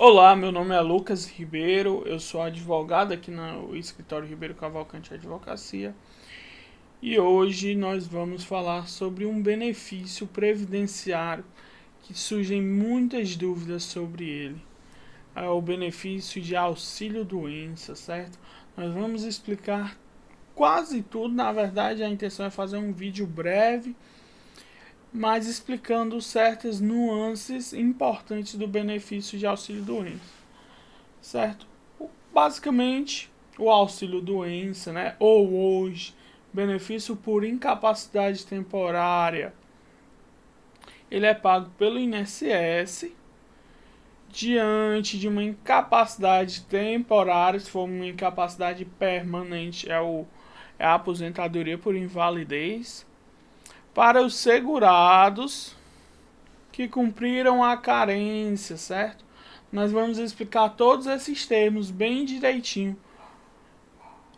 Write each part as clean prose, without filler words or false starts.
Olá, meu nome é Lucas Ribeiro, eu sou advogado aqui no escritório Ribeiro Cavalcante Advocacia e hoje nós vamos falar sobre um benefício previdenciário que surgem muitas dúvidas sobre ele. É o benefício de auxílio-doença, certo? Nós vamos explicar quase tudo, na verdade a intenção é fazer um vídeo breve, mas explicando certas nuances importantes do benefício de auxílio-doença, certo? Basicamente, o auxílio doença, né, ou hoje, benefício por incapacidade temporária, ele é pago pelo INSS diante de uma incapacidade temporária. Se for uma incapacidade permanente, é a aposentadoria por invalidez, para os segurados que cumpriram a carência, certo? Nós vamos explicar todos esses termos bem direitinho,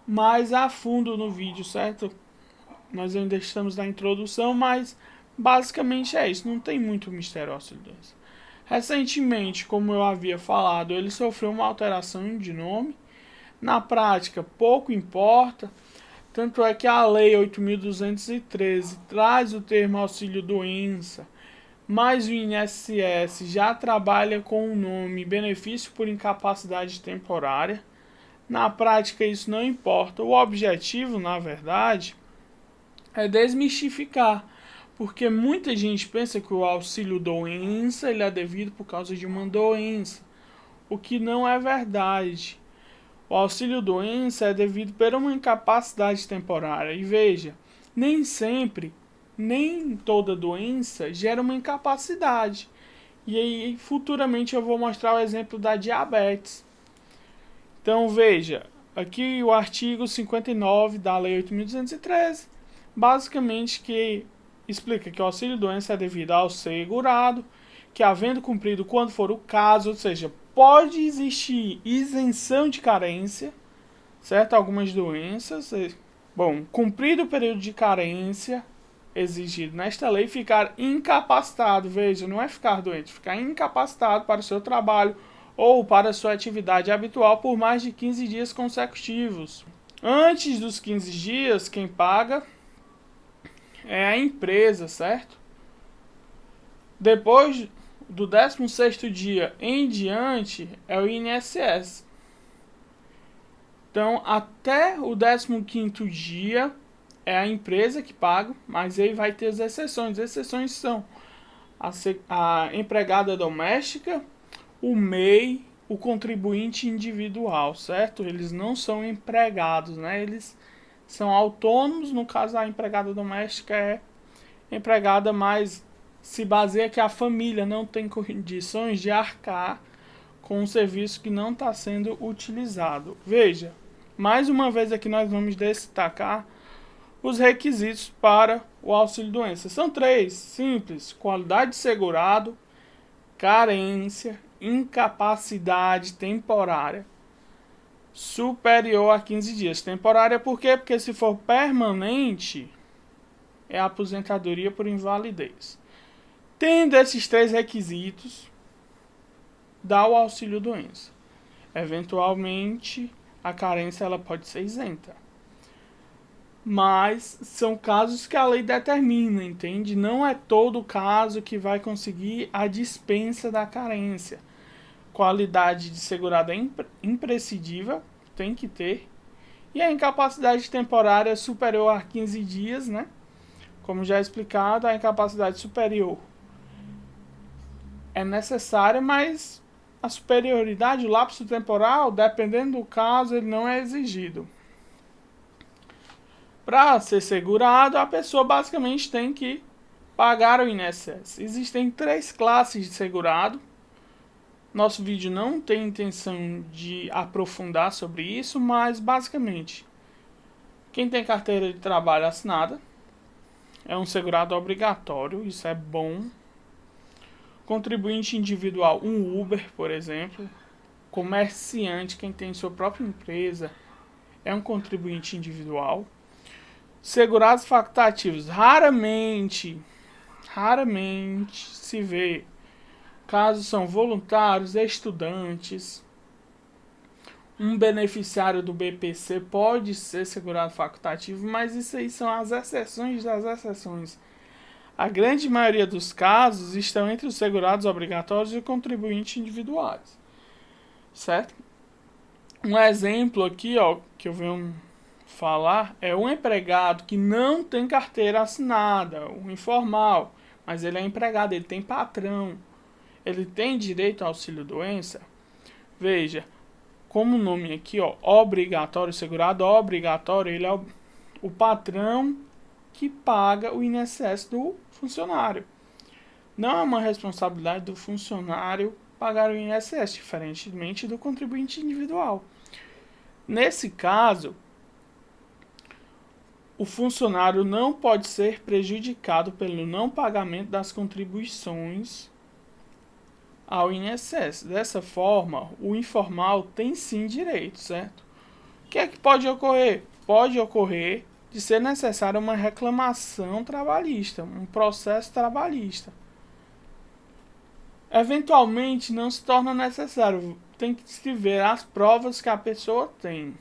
mais a fundo no vídeo, certo? Nós ainda estamos na introdução, mas basicamente é isso, não tem muito mistério auxílio-doença. Recentemente, como eu havia falado, ele sofreu uma alteração de nome. Na prática, pouco importa, tanto é que a Lei 8.213 traz o termo auxílio-doença, mas o INSS já trabalha com o nome benefício por incapacidade temporária. Na prática, isso não importa. O objetivo, na verdade, é desmistificar, porque muita gente pensa que o auxílio doença ele é devido por causa de uma doença, o que não é verdade. O auxílio doença é devido por uma incapacidade temporária. E veja, nem sempre, nem toda doença gera uma incapacidade. E aí, futuramente eu vou mostrar o exemplo da diabetes. Então veja, aqui o artigo 59 da Lei 8.213, basicamente que explica que o auxílio-doença é devido ao segurado, que havendo cumprido quando for o caso, ou seja, pode existir isenção de carência, certo? Algumas doenças, bom, cumprido o período de carência exigido nesta lei, ficar incapacitado, veja, não é ficar doente, ficar incapacitado para o seu trabalho ou para a sua atividade habitual por mais de 15 dias consecutivos. Antes dos 15 dias, quem paga é a empresa, certo? Depois do 16º dia em diante, é o INSS. Então, até o 15º dia é a empresa que paga, mas aí vai ter as exceções. As exceções são a empregada doméstica, o MEI, o contribuinte individual, certo? Eles não são empregados, né? Eles são autônomos. No caso, a empregada doméstica é empregada, mas se baseia que a família não tem condições de arcar com um serviço que não está sendo utilizado. Veja, mais uma vez aqui nós vamos destacar os requisitos para o auxílio-doença. São 3, simples: qualidade de segurado, carência, incapacidade temporária superior a 15 dias. Temporária por quê? Porque se for permanente, é a aposentadoria por invalidez. Tendo esses 3 requisitos, dá o auxílio-doença. Eventualmente, a carência ela pode ser isenta. Mas são casos que a lei determina, entende? Não é todo caso que vai conseguir a dispensa da carência. Qualidade de segurado é imprescindível, tem que ter. E a incapacidade temporária superior a 15 dias, né? Como já explicado, a incapacidade superior é necessária, mas a superioridade, o lapso temporal, dependendo do caso, ele não é exigido. Para ser segurado, a pessoa basicamente tem que pagar o INSS. Existem 3 classes de segurado. Nosso vídeo não tem intenção de aprofundar sobre isso, mas basicamente, quem tem carteira de trabalho assinada é um segurado obrigatório, isso é bom. Contribuinte individual, um Uber, por exemplo. Comerciante, quem tem sua própria empresa, é um contribuinte individual. Segurados facultativos, raramente se vê casos são voluntários, estudantes. Um beneficiário do BPC pode ser segurado facultativo, mas isso aí são as exceções das exceções. A grande maioria dos casos estão entre os segurados obrigatórios e contribuintes individuais, certo? Um exemplo aqui, ó, que eu venho falar, é um empregado que não tem carteira assinada, um informal, mas ele é empregado, ele tem patrão, ele tem direito ao auxílio-doença. Veja, como o nome aqui, ó, obrigatório, segurado obrigatório, ele é o patrão que paga o INSS do funcionário. Não é uma responsabilidade do funcionário pagar o INSS, diferentemente do contribuinte individual. Nesse caso, o funcionário não pode ser prejudicado pelo não pagamento das contribuições ao INSS. Dessa forma, o informal tem sim direito, certo? O que é que pode ocorrer? Pode ocorrer de ser necessária uma reclamação trabalhista, um processo trabalhista. Eventualmente não se torna necessário, tem que se ver as provas que a pessoa tem.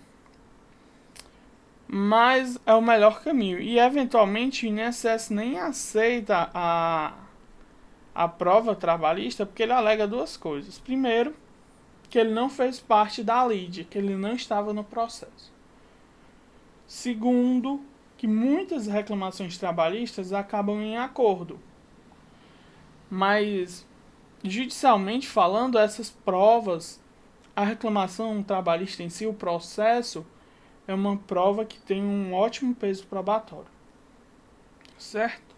Mas é o melhor caminho. E eventualmente o INSS nem aceita a prova trabalhista porque ele alega duas coisas. Primeiro, que ele não fez parte da lide, que ele não estava no processo. Segundo, que muitas reclamações trabalhistas acabam em acordo. Mas, judicialmente falando, essas provas, a reclamação trabalhista em si, o processo, é uma prova que tem um ótimo peso probatório. Certo?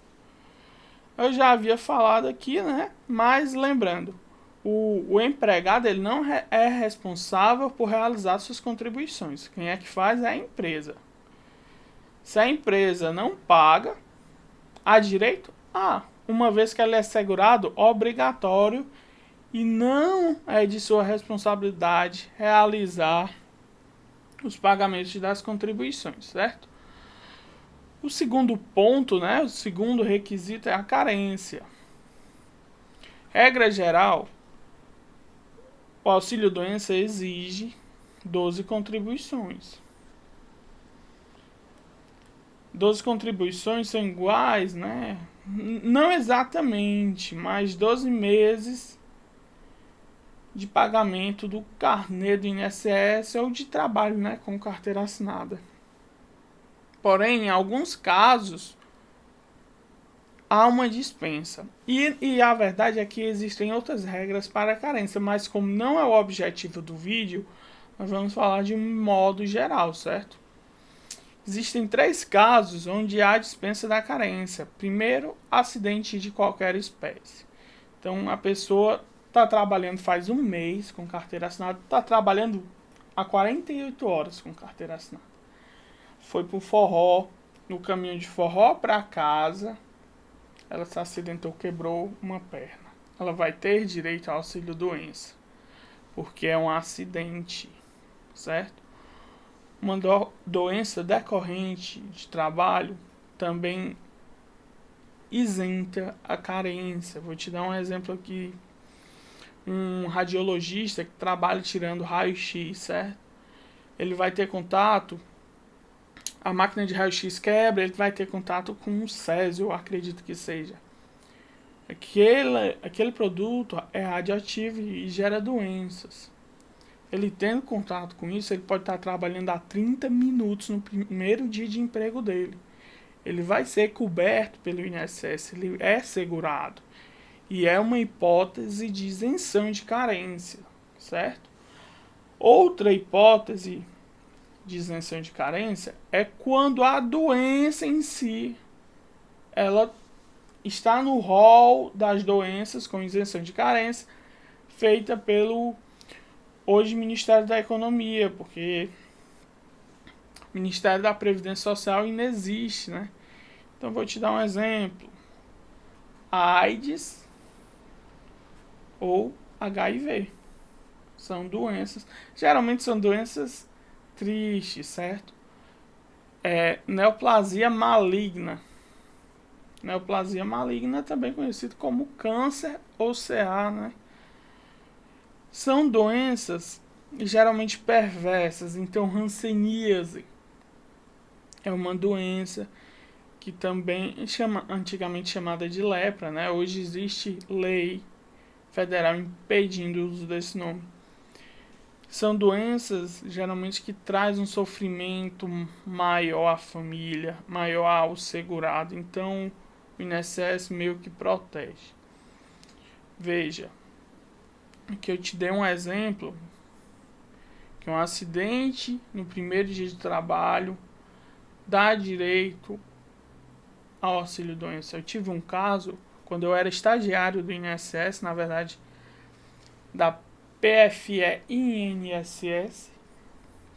Eu já havia falado aqui, né? Mas lembrando, o empregado ele não é responsável por realizar suas contribuições. Quem é que faz é a empresa. Se a empresa não paga, há direito? Uma vez que ela é segurado, obrigatório e não é de sua responsabilidade realizar os pagamentos das contribuições, certo? O segundo ponto, né, o segundo requisito é a carência. Regra geral, o auxílio-doença exige 12 contribuições. 12 contribuições são iguais, né? Não exatamente, mas 12 meses de pagamento do carnê do INSS ou de trabalho, né, com carteira assinada. Porém, em alguns casos, há uma dispensa. E a verdade é que existem outras regras para a carência, mas como não é o objetivo do vídeo, nós vamos falar de um modo geral, certo? Existem 3 casos onde há dispensa da carência. Primeiro, acidente de qualquer espécie. Então, a pessoa está trabalhando faz um mês com carteira assinada, está trabalhando há 48 horas com carteira assinada. Foi pro forró, no caminho de forró para casa, ela se acidentou, quebrou uma perna. Ela vai ter direito ao auxílio-doença, porque é um acidente, certo? Uma doença decorrente de trabalho também isenta a carência. Vou te dar um exemplo aqui. Um radiologista que trabalha tirando raio-x, certo? Ele vai ter contato, a máquina de raio-x quebra, ele vai ter contato com um césio, eu acredito que seja. Aquele produto é radioativo e gera doenças. Ele tendo contato com isso, ele pode estar trabalhando há 30 minutos no primeiro dia de emprego dele. Ele vai ser coberto pelo INSS, ele é segurado. E é uma hipótese de isenção de carência, certo? Outra hipótese de isenção de carência é quando a doença em si, ela está no rol das doenças com isenção de carência, feita pelo hoje Ministério da Economia, porque o Ministério da Previdência Social ainda existe, né? Então vou te dar um exemplo. A AIDS ou HIV são doenças, geralmente são doenças tristes, certo? Neoplasia maligna Neoplasia maligna, também conhecido como câncer ou CA, né? São doenças geralmente perversas. Então, hanseníase é uma doença que também antigamente chamada de lepra, né? Hoje existe lei federal impedindo o uso desse nome. São doenças geralmente que trazem um sofrimento maior à família, maior ao segurado. Então, o INSS meio que protege. Veja, que eu te dei um exemplo, que um acidente no primeiro dia de trabalho dá direito ao auxílio-doença. Eu tive um caso, quando eu era estagiário do INSS, na verdade, da PFE-INSS,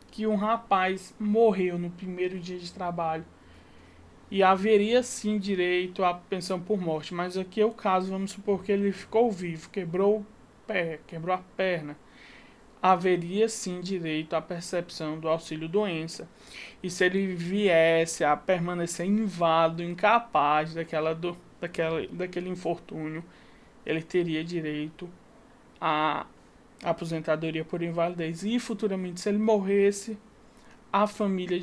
que um rapaz morreu no primeiro dia de trabalho e haveria sim direito à pensão por morte, mas aqui é o caso, vamos supor que ele ficou vivo, quebrou o pé, quebrou a perna, haveria sim direito à percepção do auxílio-doença. E se ele viesse a permanecer inválido, incapaz daquele infortúnio, ele teria direito à aposentadoria por invalidez. E futuramente, se ele morresse, a família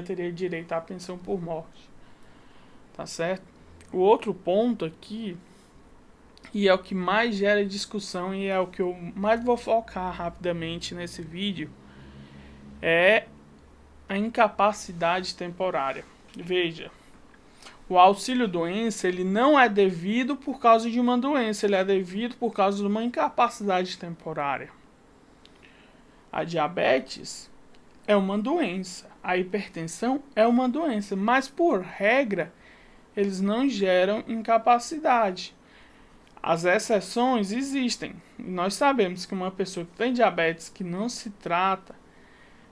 teria direito à pensão por morte. Tá certo? O outro ponto aqui, e é o que mais gera discussão e é o que eu mais vou focar rapidamente nesse vídeo, é a incapacidade temporária. Veja, o auxílio-doença ele não é devido por causa de uma doença, ele é devido por causa de uma incapacidade temporária. A diabetes é uma doença, a hipertensão é uma doença, mas por regra eles não geram incapacidade. As exceções existem. Nós sabemos que uma pessoa que tem diabetes que não se trata,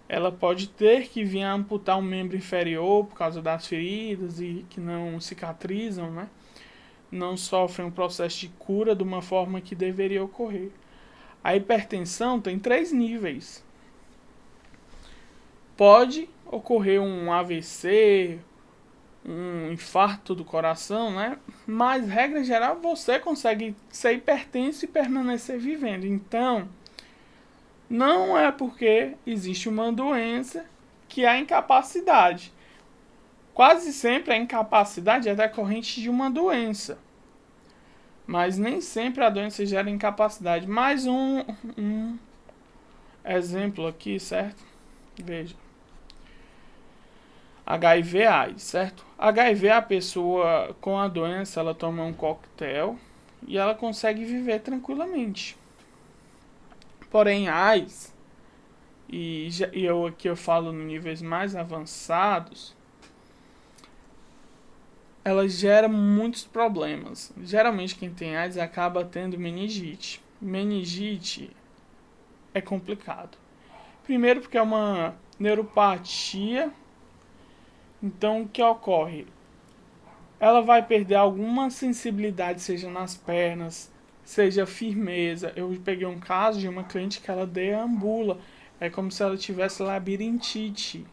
ela pode ter que vir a amputar um membro inferior por causa das feridas e que não cicatrizam, né? Não sofrem um processo de cura de uma forma que deveria ocorrer. A hipertensão tem 3 níveis. Pode ocorrer um AVC, um infarto do coração, né? Mas, regra geral, você consegue ser hipertenso e permanecer vivendo. Então, não é porque existe uma doença que há incapacidade. Quase sempre a incapacidade é decorrente de uma doença. Mas nem sempre a doença gera incapacidade. Mais um exemplo aqui, certo? Veja. HIV/AIDS, certo? HIV, a pessoa com a doença, ela toma um coquetel e ela consegue viver tranquilamente. Porém, AIDS, e aqui eu falo em níveis mais avançados, ela gera muitos problemas. Geralmente quem tem AIDS acaba tendo meningite. Meningite é complicado. Primeiro porque é uma neuropatia. Então o que ocorre? Ela vai perder alguma sensibilidade, seja nas pernas, seja firmeza. Eu peguei um caso de uma cliente que ela deambula. É como se ela tivesse labirintite.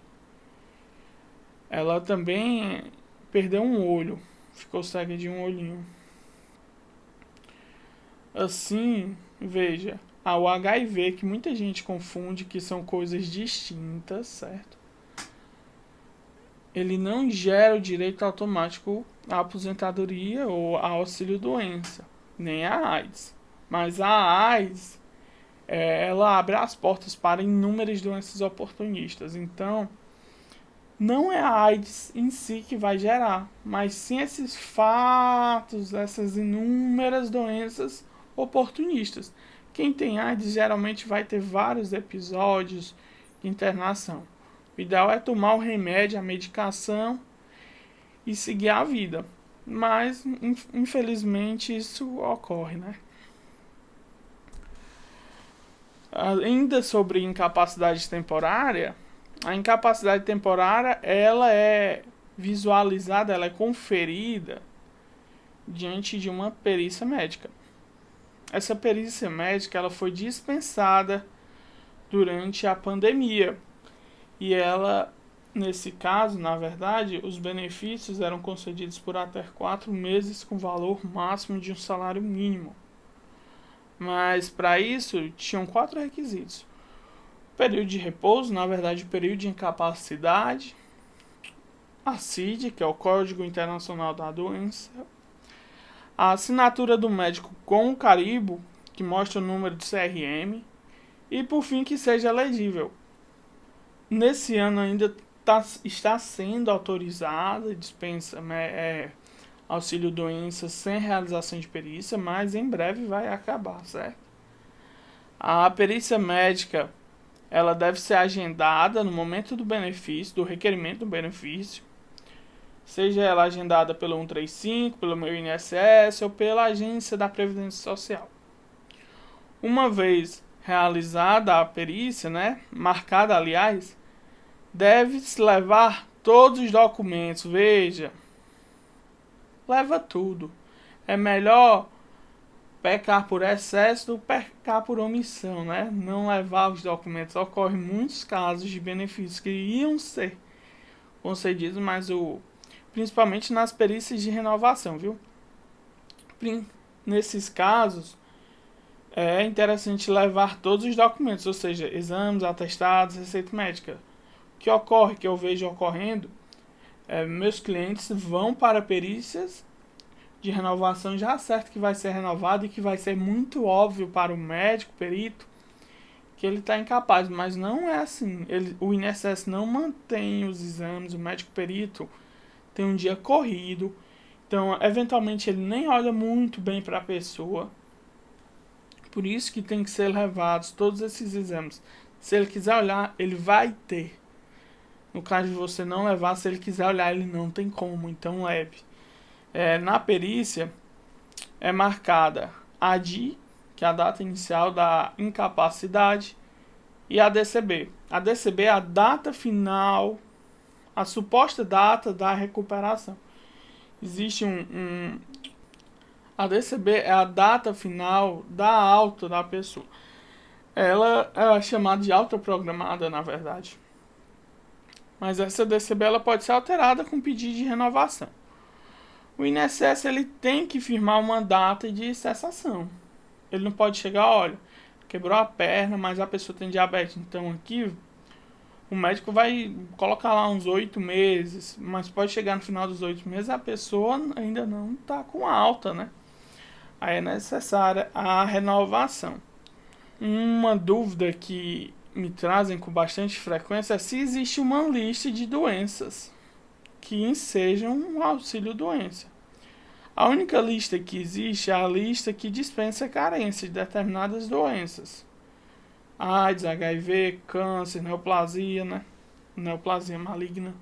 Ela também perdeu um olho. Ficou cega de um olhinho. Assim, veja, o HIV, que muita gente confunde, que são coisas distintas, certo? Ele não gera o direito automático à aposentadoria ou ao auxílio-doença, nem a AIDS. Mas a AIDS, ela abre as portas para inúmeras doenças oportunistas. Então, não é a AIDS em si que vai gerar, mas sim esses fatos, essas inúmeras doenças oportunistas. Quem tem AIDS geralmente vai ter vários episódios de internação. O ideal é tomar o remédio, a medicação e seguir a vida. Mas, infelizmente, isso ocorre, né? Ainda sobre incapacidade temporária, a incapacidade temporária, ela é visualizada, ela é conferida diante de uma perícia médica. Essa perícia médica, ela foi dispensada durante a pandemia. E ela Nesse caso, na verdade, os benefícios eram concedidos por até 4 meses com valor máximo de um salário mínimo. Mas para isso tinham 4 requisitos: período de repouso, na verdade, período de incapacidade, a CID, que é o Código Internacional da Doença, a assinatura do médico com o carimbo, que mostra o número do CRM, e por fim que seja elegível. Nesse ano ainda está sendo autorizada, dispensa auxílio doença sem realização de perícia, mas em breve vai acabar, certo? A perícia médica, ela deve ser agendada no momento do benefício, do requerimento do benefício, seja ela agendada pelo 135, pelo meu INSS ou pela agência da Previdência Social. Uma vez realizada a perícia, marcada aliás, deve-se levar todos os documentos. Veja, leva tudo. É melhor pecar por excesso do que pecar por omissão, Não levar os documentos. Ocorrem muitos casos de benefícios que iam ser concedidos, mas principalmente nas perícias de renovação, viu? Nesses casos, é interessante levar todos os documentos, ou seja, exames, atestados, receita médica. O que ocorre, que eu vejo ocorrendo, meus clientes vão para perícias de renovação já certo que vai ser renovado e que vai ser muito óbvio para o médico, perito, que ele está incapaz, mas não é assim. O INSS não mantém os exames, o médico perito tem um dia corrido, então eventualmente ele nem olha muito bem para a pessoa. Por isso que tem que ser levados todos esses exames. Se ele quiser olhar, ele vai ter. No caso de você não levar, se ele quiser olhar, ele não tem como, então leve. Na perícia é marcada a DI, que é a data inicial da incapacidade, e a DCB. A DCB é a data final, a suposta data da recuperação. Existe a DCB é a data final da alta da pessoa. Ela é chamada de alta programada, na verdade. Mas essa DCB ela pode ser alterada com pedido de renovação. O INSS ele tem que firmar uma data de cessação. Ele não pode chegar, olha, quebrou a perna, mas a pessoa tem diabetes. Então aqui o médico vai colocar lá uns 8 meses, mas pode chegar no final dos 8 meses a pessoa ainda não está com alta, Aí é necessária a renovação. Uma dúvida que me trazem com bastante frequência é se existe uma lista de doenças que ensejam um auxílio doença. A única lista que existe é a lista que dispensa carência de determinadas doenças. AIDS, HIV, câncer, neoplasia, neoplasia maligna.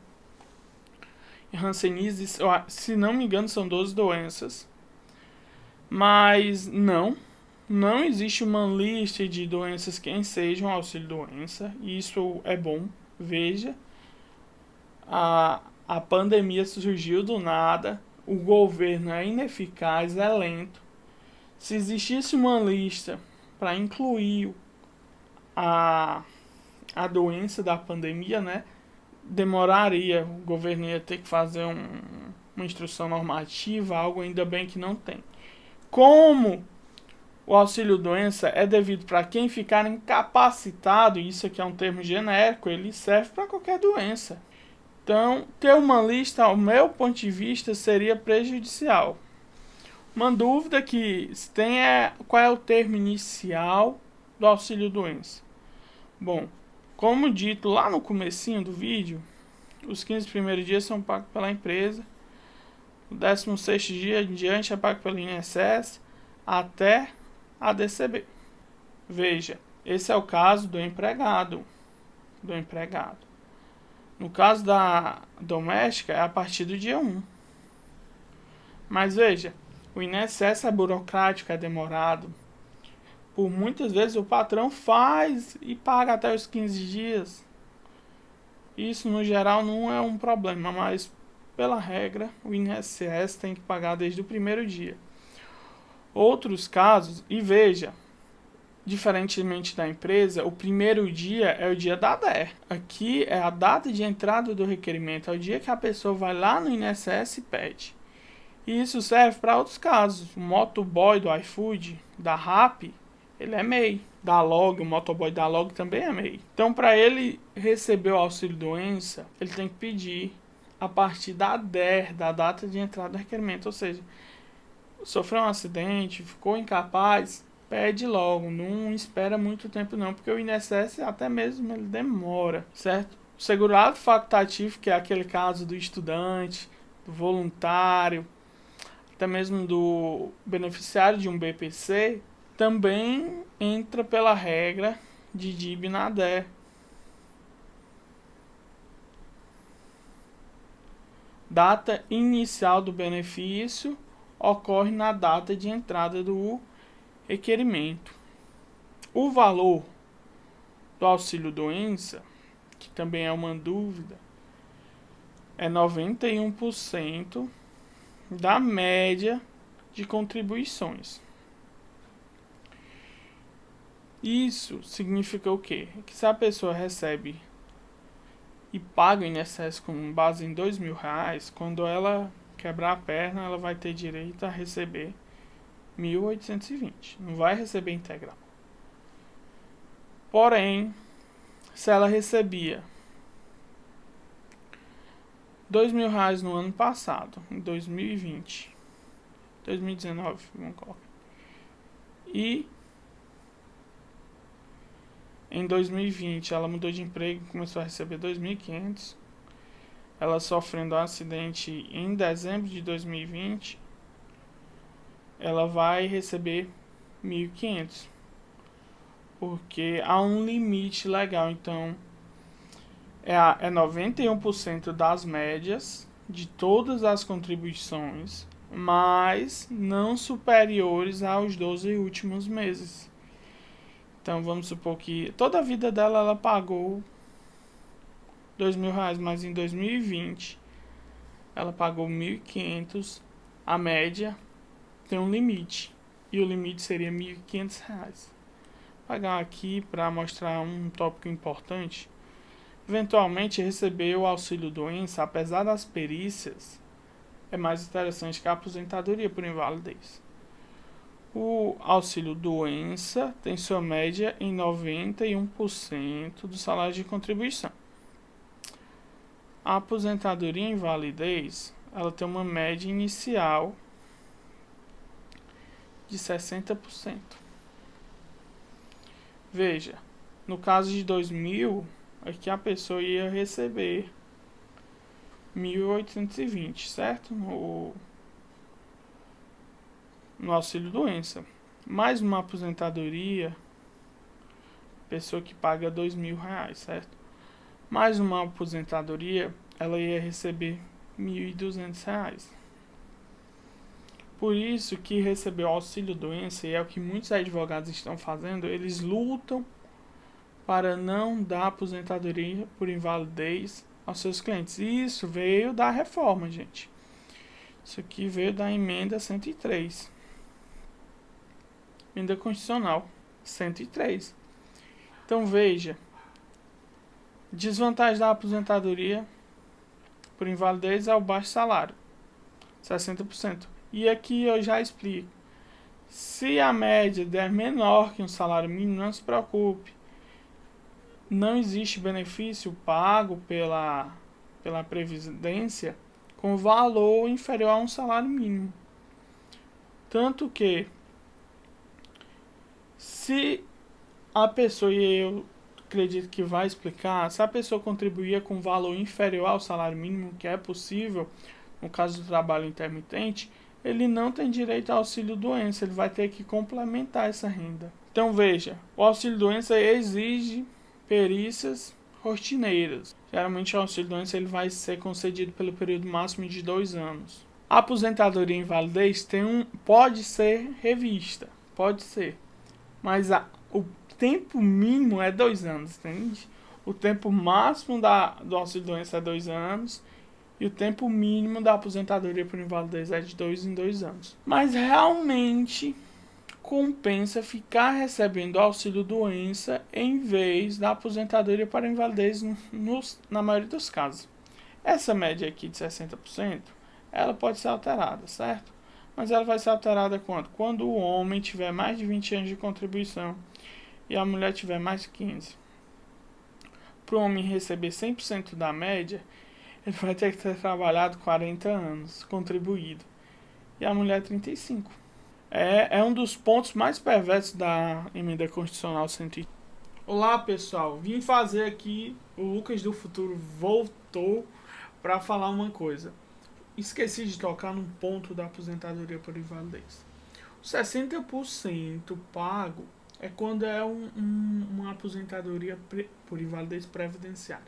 E Hanseníase, se não me engano, são 12 doenças. Mas não existe uma lista de doenças que ensejam auxílio doença. E isso é bom. Veja, a pandemia surgiu do nada, o governo é ineficaz, é lento. Se existisse uma lista para incluir a doença da pandemia, demoraria, o governo ia ter que fazer uma instrução normativa, algo ainda bem que não tem. Como o auxílio doença é devido para quem ficar incapacitado, e isso aqui é um termo genérico, ele serve para qualquer doença. Então, ter uma lista, ao meu ponto de vista, seria prejudicial. Uma dúvida que se tem é qual é o termo inicial do auxílio doença. Bom, como dito lá no comecinho do vídeo, os 15 primeiros dias são pagos pela empresa, o 16º dia em diante é pago pelo INSS até a DCB. Veja, esse é o caso do empregado. No caso da doméstica, é a partir do dia 1. Mas veja, o INSS é burocrático, é demorado. Por muitas vezes o patrão faz e paga até os 15 dias. Isso no geral não é um problema, mas pela regra o INSS tem que pagar desde o primeiro dia. Outros casos, e veja, Diferentemente da empresa, o primeiro dia é o dia da DER. Aqui é a data de entrada do requerimento, é o dia que a pessoa vai lá no INSS e pede. E isso serve para outros casos. O motoboy do iFood, da Rappi, ele é MEI. Da Log, o motoboy da Log também é MEI. Então, para ele receber o auxílio-doença, ele tem que pedir a partir da DER, da data de entrada do requerimento. Ou seja, sofreu um acidente, ficou incapaz, pede logo, não espera muito tempo não, porque o INSS até mesmo ele demora, certo? O segurado facultativo, que é aquele caso do estudante, do voluntário, até mesmo do beneficiário de um BPC, também entra pela regra de DIB na DER. Data inicial do benefício ocorre na data de entrada do requerimento. O valor do auxílio-doença, que também é uma dúvida, é 91% da média de contribuições. Isso significa o quê? Que se a pessoa recebe e paga o INSS com base em R$ 2.000, quando ela quebrar a perna, ela vai ter direito a receber 1.820. Não vai receber integral. Porém, se ela recebia R$ 2.000 no ano passado, em 2020, 2019, vamos colocar, e em 2020 ela mudou de emprego e começou a receber 2.500, ela sofrendo um acidente em dezembro de 2020, ela vai receber 1.500, porque há um limite legal. Então é 91% das médias de todas as contribuições, mas não superiores aos 12 últimos meses. Então vamos supor que toda a vida dela ela pagou R$ 2.000, mas em 2020 ela pagou 1.500. A média tem um limite, e o limite seria R$ 1.500. Vou pagar aqui para mostrar um tópico importante. Eventualmente, receber o auxílio-doença, apesar das perícias, é mais interessante que a aposentadoria por invalidez. O auxílio-doença tem sua média em 91% do salário de contribuição. A aposentadoria em invalidez, ela tem uma média inicial de 60%. Veja, no caso de 2000, aqui a pessoa ia receber 1.820, certo? No auxílio-doença. Mais uma aposentadoria, pessoa que paga R$ 2.000, certo? Mais uma aposentadoria, ela ia receber R$ 1.200. Por isso que receber o auxílio-doença, e é o que muitos advogados estão fazendo, eles lutam para não dar aposentadoria por invalidez aos seus clientes. E isso veio da reforma, gente. Isso aqui veio da emenda 103. Emenda constitucional 103. Então veja, desvantagem da aposentadoria por invalidez é o baixo salário, 60%. E aqui eu já explico. Se a média der menor que um salário mínimo, não se preocupe. Não existe benefício pago pela Previdência com valor inferior a um salário mínimo. Tanto que, se a pessoa, e eu acredito que vai explicar, se a pessoa contribuía com valor inferior ao salário mínimo, que é possível, no caso do trabalho intermitente, ele não tem direito ao auxílio-doença, ele vai ter que complementar essa renda. Então veja, o auxílio-doença exige perícias rotineiras. Geralmente o auxílio-doença ele vai ser concedido pelo período máximo de 2 anos. A aposentadoria e invalidez pode ser revista, pode ser, mas o tempo mínimo é 2 anos, entende? O tempo máximo do auxílio-doença é 2 anos e o tempo mínimo da aposentadoria por invalidez é de 2 em 2 anos. Mas realmente, compensa ficar recebendo auxílio-doença em vez da aposentadoria para invalidez na maioria dos casos. Essa média aqui de 60%, ela pode ser alterada, certo? Mas ela vai ser alterada quando? Quando o homem tiver mais de 20 anos de contribuição e a mulher tiver mais de 15. Para o homem receber 100% da média, ele vai ter que ter trabalhado 40 anos, contribuído. E a mulher 35. É um dos pontos mais perversos da emenda constitucional 105. Olá pessoal, vim fazer aqui, o Lucas do Futuro voltou para falar uma coisa. Esqueci de tocar num ponto da aposentadoria por invalidez. O 60% pago é quando é uma aposentadoria por invalidez previdenciária.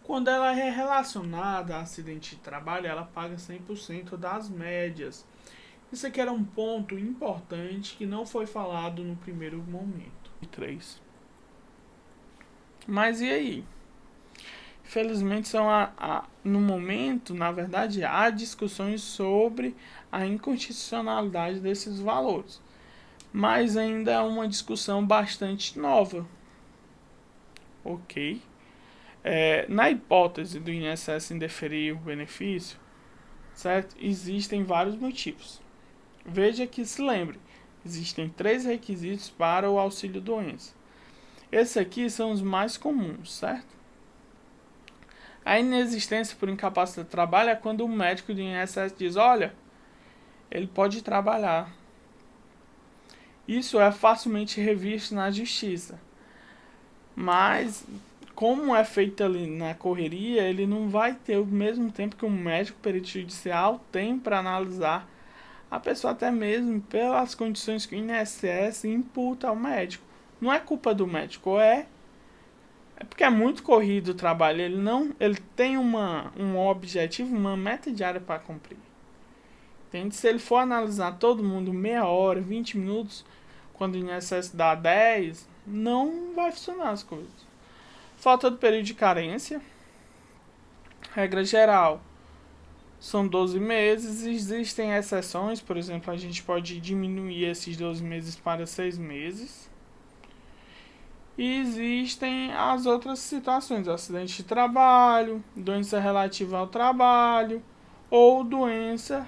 Quando ela é relacionada a acidente de trabalho, ela paga 100% das médias. Isso aqui era um ponto importante que não foi falado no primeiro momento. 3. Mas e aí? Infelizmente, no momento, na verdade, há discussões sobre a inconstitucionalidade desses valores. Mas ainda é uma discussão bastante nova. Ok? Na hipótese do INSS indeferir o benefício, certo? Existem vários motivos. Veja que se lembre, existem 3 requisitos para o auxílio-doença. Esses aqui são os mais comuns, certo? A inexistência por incapacidade de trabalho é quando o médico do INSS diz, olha, ele pode trabalhar. Isso é facilmente revisto na justiça. Mas, como é feito ali na correria, ele não vai ter o mesmo tempo que um médico perito judicial tem para analisar a pessoa, até mesmo pelas condições que o INSS imputa ao médico. Não é culpa do médico, é porque é muito corrido o trabalho. Ele tem um objetivo, uma meta diária para cumprir. Entende? Se ele for analisar todo mundo meia hora, 20 minutos, quando o INSS dá 10, não vai funcionar as coisas. Falta do período de carência. Regra geral, são 12 meses. Existem exceções, por exemplo, a gente pode diminuir esses 12 meses para 6 meses. E existem as outras situações, acidente de trabalho, doença relativa ao trabalho ou doença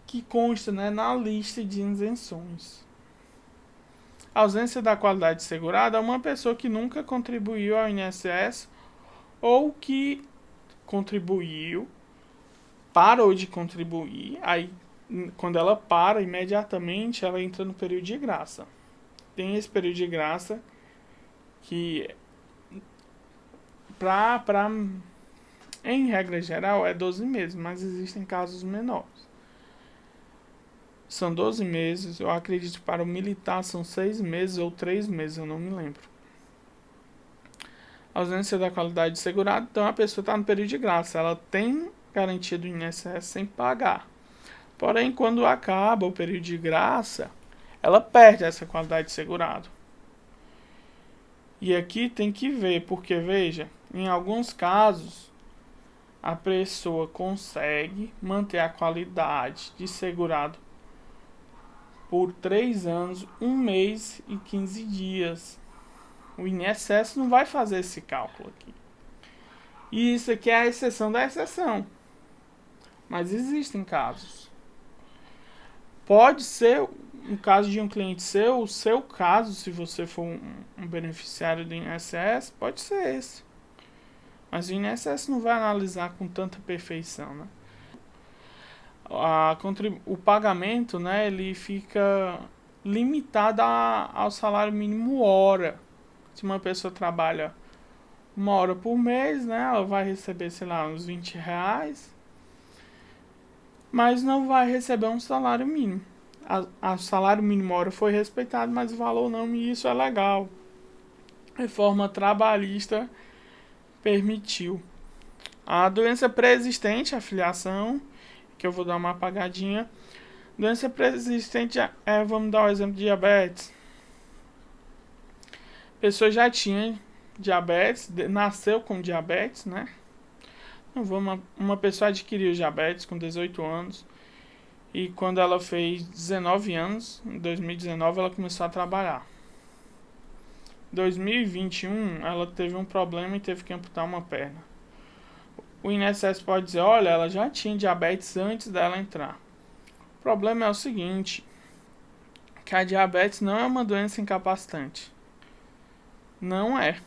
que consta, né, na lista de isenções. A ausência da qualidade segurada é uma pessoa que nunca contribuiu ao INSS ou que contribuiu, parou de contribuir, aí quando ela para, imediatamente ela entra no período de graça. Tem esse período de graça que, em regra geral, é 12 meses, mas existem casos menores. São 12 meses, eu acredito que para o militar são 6 meses ou 3 meses, eu não me lembro. A ausência da qualidade segurada, então a pessoa está no período de graça, ela tem garantia do INSS sem pagar. Porém, quando acaba o período de graça, ela perde essa qualidade de segurado. E aqui tem que ver, porque veja, em alguns casos, a pessoa consegue manter a qualidade de segurado por 3 anos, 1 mês e 15 dias. O INSS não vai fazer esse cálculo aqui. E isso aqui é a exceção da exceção. Mas existem casos. Pode ser um caso de um cliente seu, o seu caso, se você for um beneficiário do INSS, pode ser esse. Mas o INSS não vai analisar com tanta perfeição, né? O pagamento, né, ele fica limitado ao salário mínimo hora. Se uma pessoa trabalha 1 hora por mês, né, ela vai receber, sei lá, uns R$20, mas não vai receber um salário mínimo. O salário mínimo hora foi respeitado, mas o valor não, e isso é legal. Reforma trabalhista permitiu. A doença pré-existente, a filiação, que eu vou dar uma apagadinha. Doença pré-existente, vamos dar o exemplo de diabetes. A pessoa já tinha diabetes, nasceu com diabetes, né? Uma pessoa adquiriu diabetes com 18 anos E quando ela fez 19 anos, em 2019, ela começou a trabalhar. Em 2021, ela teve um problema e teve que amputar uma perna. O INSS pode dizer, olha, ela já tinha diabetes antes dela entrar. O problema é o seguinte, que a diabetes não é uma doença incapacitante. Não é.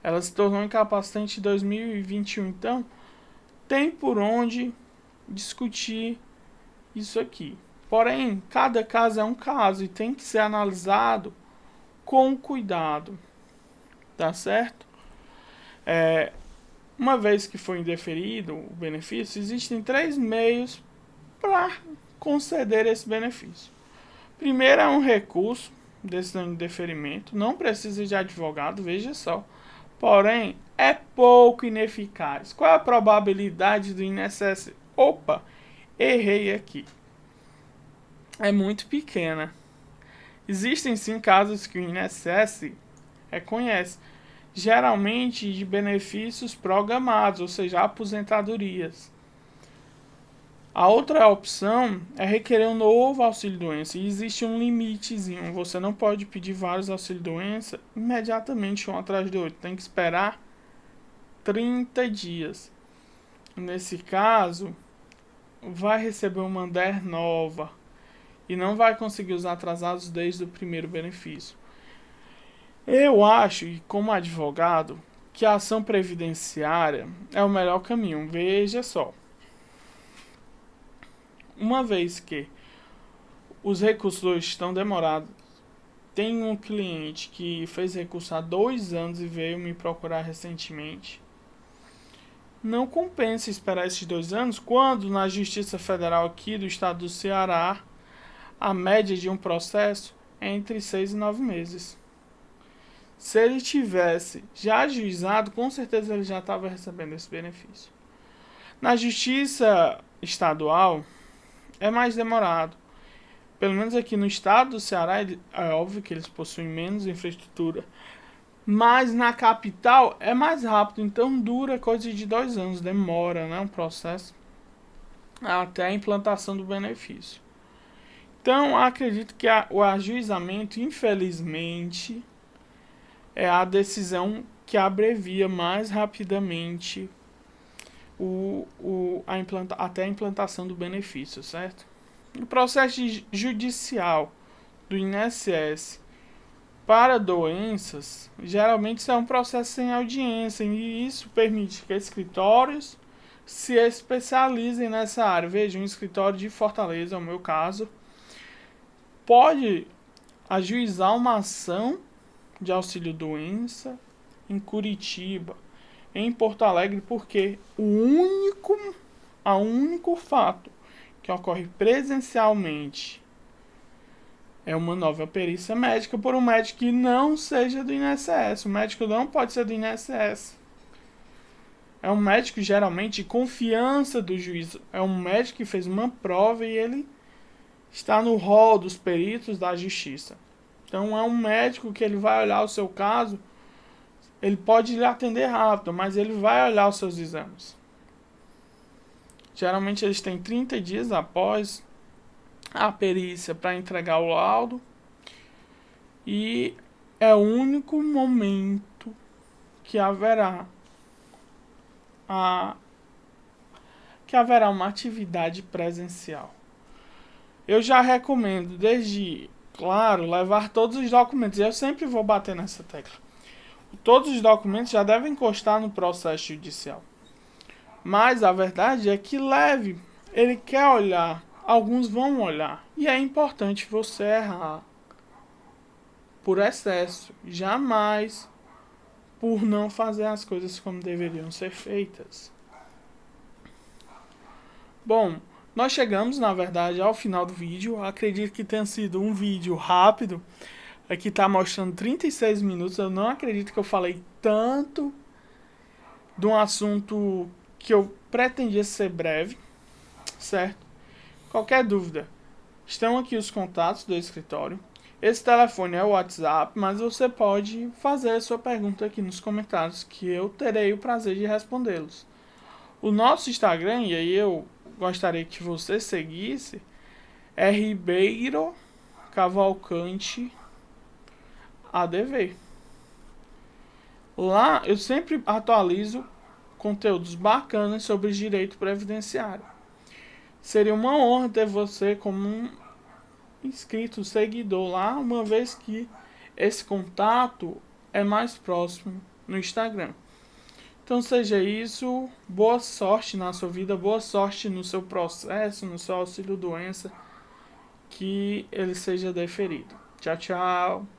Ela se tornou incapacitante em 2021, então tem por onde discutir isso aqui. Porém, cada caso é um caso e tem que ser analisado com cuidado, tá certo? Uma vez que foi indeferido o benefício, existem 3 meios para conceder esse benefício. Primeiro é um recurso, decisão de indeferimento, não precisa de advogado, veja só. Porém, é pouco ineficaz. Qual é a probabilidade do INSS? Opa, errei aqui. É muito pequena. Existem sim casos que o INSS reconhece, geralmente de benefícios programados, ou seja, aposentadorias. A outra opção é requerer um novo auxílio-doença e existe um limitezinho. Você não pode pedir vários auxílio-doença imediatamente um atrás do outro. Tem que esperar 30 dias. Nesse caso, vai receber uma DER nova e não vai conseguir os atrasados desde o primeiro benefício. Eu acho, e como advogado, que a ação previdenciária é o melhor caminho. Veja só. Uma vez que os recursos hoje estão demorados, tem um cliente que fez recurso há 2 anos e veio me procurar recentemente. Não compensa esperar esses 2 anos quando na Justiça Federal aqui do estado do Ceará a média de um processo é entre 6 e 9 meses. Se ele tivesse já ajuizado, com certeza ele já estava recebendo esse benefício. Na Justiça Estadual é mais demorado. Pelo menos aqui no estado do Ceará, é óbvio que eles possuem menos infraestrutura. Mas na capital é mais rápido, então dura coisa de 2 anos, demora, né, um processo até a implantação do benefício. Então acredito que o ajuizamento, infelizmente, é a decisão que abrevia mais rapidamente até a implantação do benefício, certo? O processo judicial do INSS para doenças, geralmente isso é um processo sem audiência e isso permite que escritórios se especializem nessa área. Veja, um escritório de Fortaleza, é o meu caso, pode ajuizar uma ação de auxílio-doença em Curitiba, em Porto Alegre, porque o único fato que ocorre presencialmente é uma nova perícia médica por um médico que não seja do INSS. O médico não pode ser do INSS. É um médico geralmente de confiança do juiz. É um médico que fez uma prova e ele está no rol dos peritos da justiça. Então é um médico que ele vai olhar o seu caso. Ele pode lhe atender rápido, mas ele vai olhar os seus exames. Geralmente eles têm 30 dias após a perícia para entregar o laudo. E é o único momento que haverá uma atividade presencial. Eu já recomendo, desde, claro, levar todos os documentos. Eu sempre vou bater nessa tecla. Todos os documentos já devem constar no processo judicial. Mas a verdade é que leve. Ele quer olhar. Alguns vão olhar. E é importante você errar por excesso. Jamais por não fazer as coisas como deveriam ser feitas. Bom, nós chegamos, na verdade, ao final do vídeo. Acredito que tenha sido um vídeo rápido. Aqui está mostrando 36 minutos. Eu não acredito que eu falei tanto de um assunto que eu pretendia ser breve, certo? Qualquer dúvida, estão aqui os contatos do escritório. Esse telefone é o WhatsApp, mas você pode fazer a sua pergunta aqui nos comentários, que eu terei o prazer de respondê-los. O nosso Instagram, e aí eu gostaria que você seguisse é Ribeiro Cavalcante ADV. Lá eu sempre atualizo conteúdos bacanas sobre direito previdenciário. Seria uma honra ter você como um inscrito, seguidor lá, uma vez que esse contato é mais próximo no Instagram. Então seja isso, boa sorte na sua vida, boa sorte no seu processo, no seu auxílio doença, que ele seja deferido. Tchau, tchau.